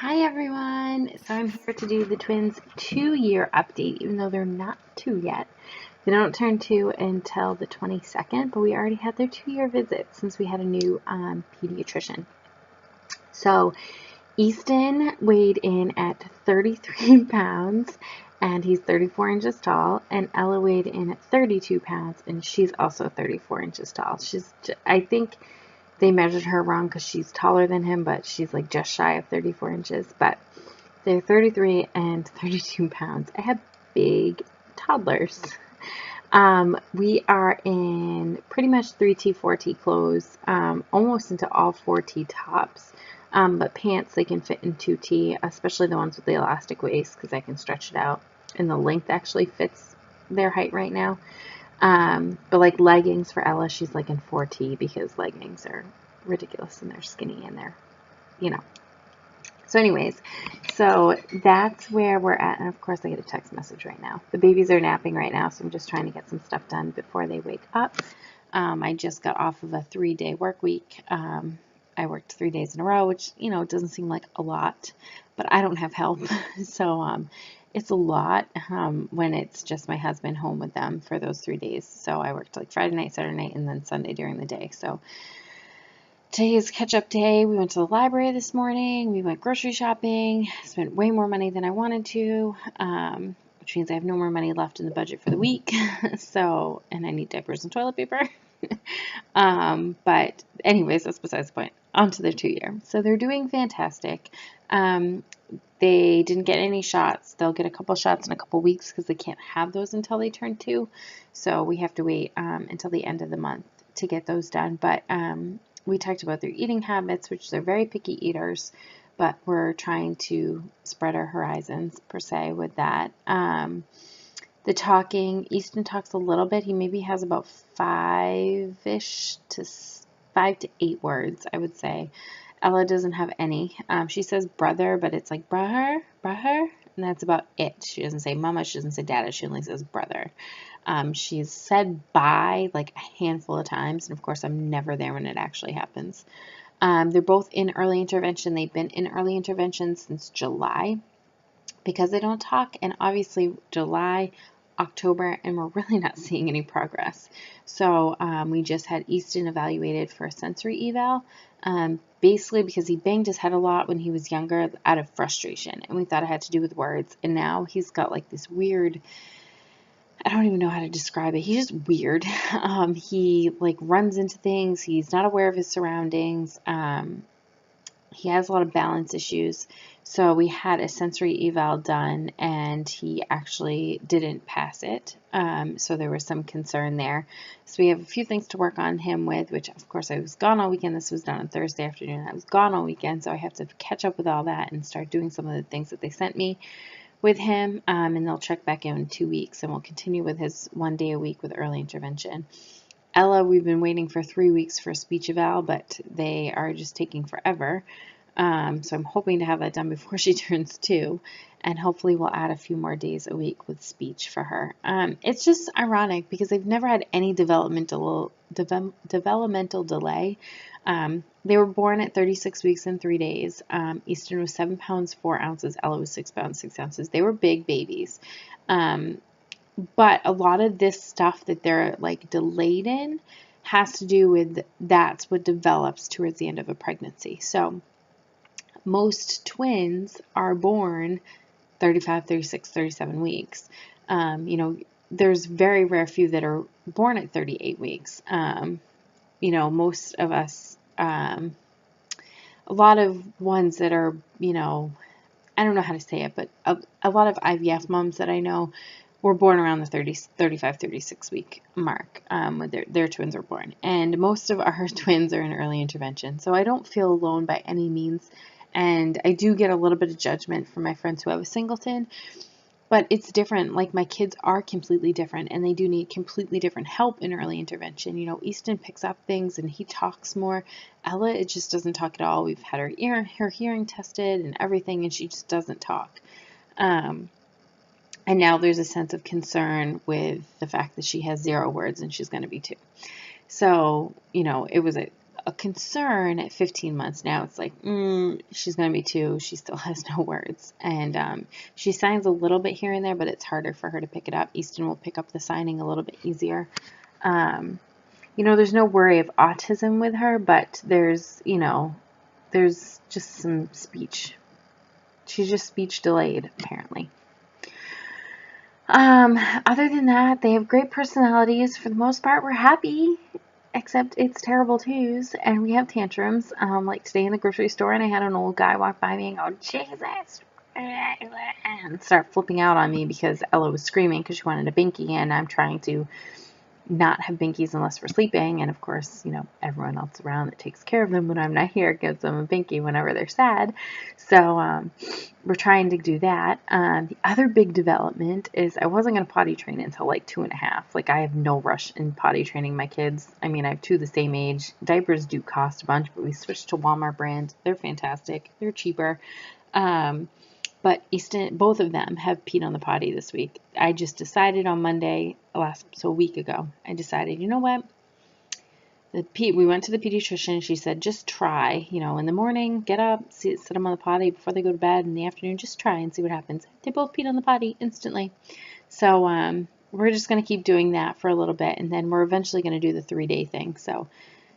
Hi everyone! So I'm here to do the twins 2-year update, even though they're not 2 yet. They don't turn 2 until the 22nd, but we already had their 2-year visit since we had a new pediatrician. So Easton weighed in at 33 pounds and he's 34 inches tall, and Ella weighed in at 32 pounds and she's also 34 inches tall. I think they measured her wrong because she's taller than him, but she's like just shy of 34 inches. But they're 33 and 32 pounds. I have big toddlers. We are in pretty much 3T, 4T clothes, almost into all 4T tops. But pants, they can fit in 2T, especially the ones with the elastic waist because I can stretch it out. And the length actually fits their height right now. But like leggings for Ella, she's like in 4T because leggings are ridiculous and they're skinny and they're, you know. So anyways, so that's where we're at. And of course I get a text message right now. The babies are napping right now, so I'm just trying to get some stuff done before they wake up. I just got off of a 3-day work week. I worked 3 days in a row, which, doesn't seem like a lot, but I don't have help. So it's a lot when it's just my husband home with them for those 3 days. So I worked like Friday night, Saturday night, and then Sunday during the day. So today is catch-up day. We went to the library this morning. We went grocery shopping. Spent way more money than I wanted to, which means I have no more money left in the budget for the week. And I need diapers and toilet paper. But anyways, that's besides the point. On to their 2-year. So they're doing fantastic. They didn't get any shots. They'll get a couple shots in a couple weeks because they can't have those until they turn 2. So we have to wait until the end of the month to get those done. But we talked about their eating habits, which they're very picky eaters, but we're trying to spread our horizons per se with that. The talking, Easton talks a little bit. He maybe has about 5 to 8 words, I would say. Ella doesn't have any. She says brother, but it's like brother, and that's about it. She doesn't say mama, she doesn't say dada, she only says brother. She's said bye like a handful of times, and of course I'm never there when it actually happens. They're both in early intervention. They've been in early intervention since July because they don't talk, and obviously July, October, and we're really not seeing any progress. So we just had Easton evaluated for a sensory eval, basically because he banged his head a lot when he was younger out of frustration, and we thought it had to do with words, and now he's got like this weird, I don't even know how to describe it. He's just weird. He like runs into things. He's not aware of his surroundings. He has a lot of balance issues. So we had a sensory eval done and he actually didn't pass it. So there was some concern there. So we have a few things to work on him with, which of course I was gone all weekend. This was done on Thursday afternoon. I was gone all weekend, so I have to catch up with all that and start doing some of the things that they sent me with him, and they'll check back in 2 weeks, and we'll continue with his 1 day a week with early intervention. Ella, we've been waiting for 3 weeks for a speech eval, but they are just taking forever. So I'm hoping to have that done before she turns 2, and hopefully we'll add a few more days a week with speech for her. It's just ironic because they've never had any developmental delay. They were born at 36 weeks and 3 days. Easton was 7 pounds 4 ounces. Ella was 6 pounds 6 ounces. They were big babies. But a lot of this stuff that they're like delayed in has to do with that's what develops towards the end of a pregnancy. So most twins are born 35, 36, 37 weeks. There's very rare few that are born at 38 weeks. Most of us, a lot of ones that are, I don't know how to say it, but a lot of IVF moms that I know were born around the 35, 36 week mark when their twins are born. And most of our twins are in early intervention. So I don't feel alone by any means. And I do get a little bit of judgment from my friends who have a singleton. But it's different. Like my kids are completely different and they do need completely different help in early intervention. Easton picks up things and he talks more. Ella, it just doesn't talk at all. We've had her hearing tested and everything and she just doesn't talk. And now there's a sense of concern with the fact that she has 0 words and she's going to be 2. So, it was a concern at 15 months. Now it's like, she's going to be 2. She still has no words. And she signs a little bit here and there, but it's harder for her to pick it up. Easton will pick up the signing a little bit easier. There's no worry of autism with her, but there's just some speech. She's just speech delayed, apparently. Other than that, they have great personalities. For the most part, we're happy, except it's terrible twos, and we have tantrums. Like today in the grocery store, and I had an old guy walk by me and go, Jesus, and start flipping out on me because Ella was screaming because she wanted a binky, and I'm trying to not have binkies unless we're sleeping, and of course, everyone else around that takes care of them when I'm not here gives them a binky whenever they're sad. So we're trying to do that. The other big development is I wasn't going to potty train until like 2.5. Like, I have no rush in potty training my kids. I mean, I have 2 the same age. Diapers do cost a bunch, but we switched to Walmart brand. They're fantastic. They're cheaper. But Easton, both of them have peed on the potty this week. I just decided on Monday, a week ago, I decided, you know what? We went to the pediatrician. She said, just try, in the morning, get up, sit them on the potty before they go to bed. In the afternoon, just try and see what happens. They both peed on the potty instantly. So we're just going to keep doing that for a little bit, and then we're eventually going to do the 3-day thing. So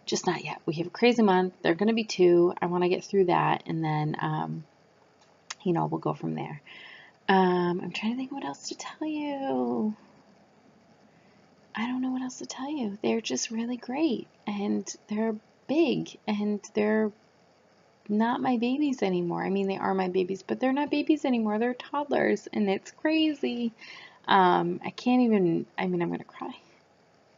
just not yet. We have a crazy month. They're going to be 2. I want to get through that, and then we'll go from there. I'm trying to think what else to tell you. I don't know what else to tell you. They're just really great, and they're big, and they're not my babies anymore. I mean, they are my babies, but they're not babies anymore. They're toddlers, and it's crazy. I'm going to cry.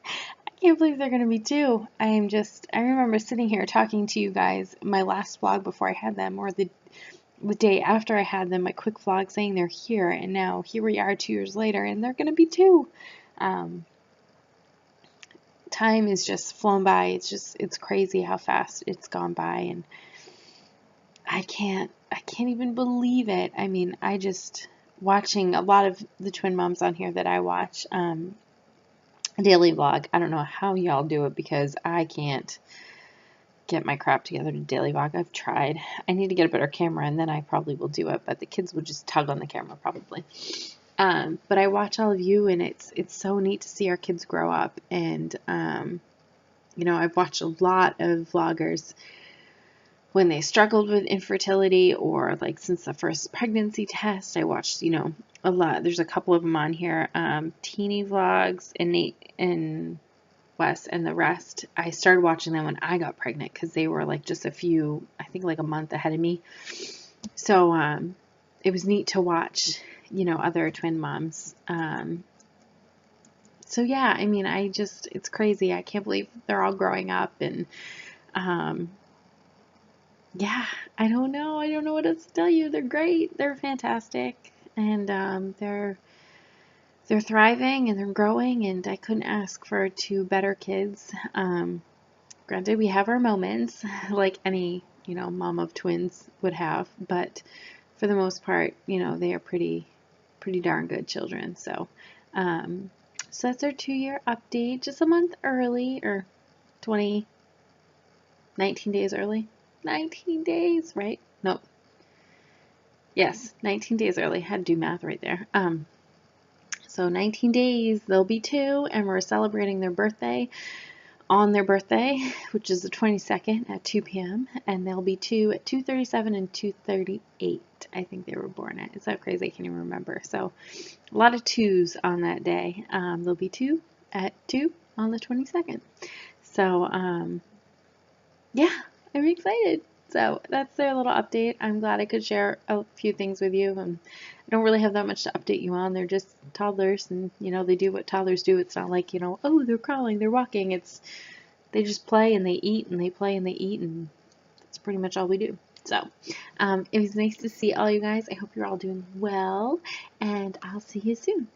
I can't believe they're going to be 2. I remember sitting here talking to you guys, my last vlog before I had them, or the day after I had them, my quick vlog saying they're here, and now here we are 2 years later, and they're going to be 2. Time is just flown by. It's crazy how fast it's gone by, and I can't even believe it. I mean, watching a lot of the twin moms on here that I watch, daily vlog. I don't know how y'all do it because I can't get my crap together to daily vlog. I've tried. I need to get a better camera, and then I probably will do it, but the kids would just tug on the camera probably. But I watch all of you, and it's so neat to see our kids grow up, and I've watched a lot of vloggers when they struggled with infertility, or like since the first pregnancy test. I watched, a lot. There's a couple of them on here, teeny vlogs, and Nate and Wes and the rest. I started watching them when I got pregnant because they were like just I think like a month ahead of me. So it was neat to watch, other twin moms. So yeah, I mean, it's crazy. I can't believe they're all growing up, and yeah, I don't know. I don't know what else to tell you. They're great. They're fantastic, and they're thriving and they're growing, and I couldn't ask for 2 better kids. Granted, we have our moments, like any, mom of twins would have, but for the most part, they are pretty darn good children. So, so that's our 2-year update, just a month early, or 19 days early. 19 days, right? Nope. Yes, 19 days early. Had to do math right there. So 19 days, they'll be 2, and we're celebrating their birthday on their birthday, which is the 22nd at 2 p.m., and they'll be 2 at 2:37 and 2:38. I think they were born at. Is that crazy? I can't even remember. So a lot of 2s on that day. They'll be 2 at 2 on the 22nd. So yeah, I'm excited. So that's their little update. I'm glad I could share a few things with you. I don't really have that much to update you on. They're just toddlers, and they do what toddlers do. It's not like, oh, they're crawling, they're walking. They just play and they eat, and they play and they eat, and that's pretty much all we do. So it was nice to see all you guys. I hope you're all doing well, and I'll see you soon.